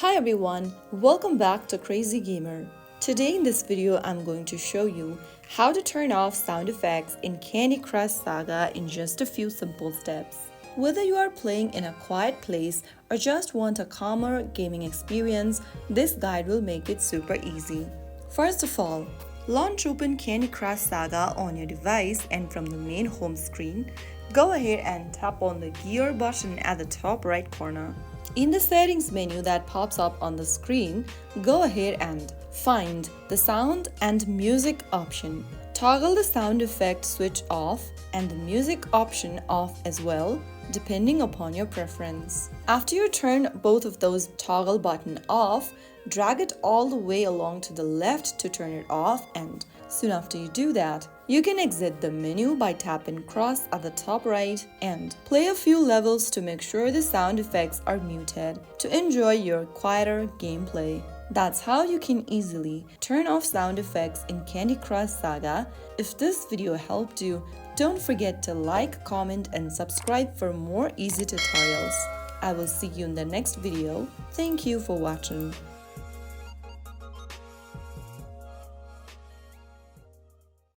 Hi everyone, welcome back to Crazy Gamer. Today in this video I'm going to show you how to turn off sound effects in Candy Crush Saga in just a few simple steps. Whether you are playing in a quiet place or just want a calmer gaming experience, this guide will make it super easy. First of all, launch open Candy Crush Saga on your device and from the main home screen, go ahead and tap on the gear button at the top right corner. In the settings menu that pops up on the screen, go ahead and find the sound and music option. Toggle the sound effect switch off and the music option off as well, depending upon your preference. After you turn both of those toggle button off, drag it all the way along to the left to turn it off, and soon after you do that, you can exit the menu by tapping cross at the top right and play a few levels to make sure the sound effects are muted to enjoy your quieter gameplay. That's how you can easily turn off sound effects in Candy Crush Saga. If this video helped you, don't forget to like, comment and subscribe for more easy tutorials. I will see you in the next video. Thank you for watching.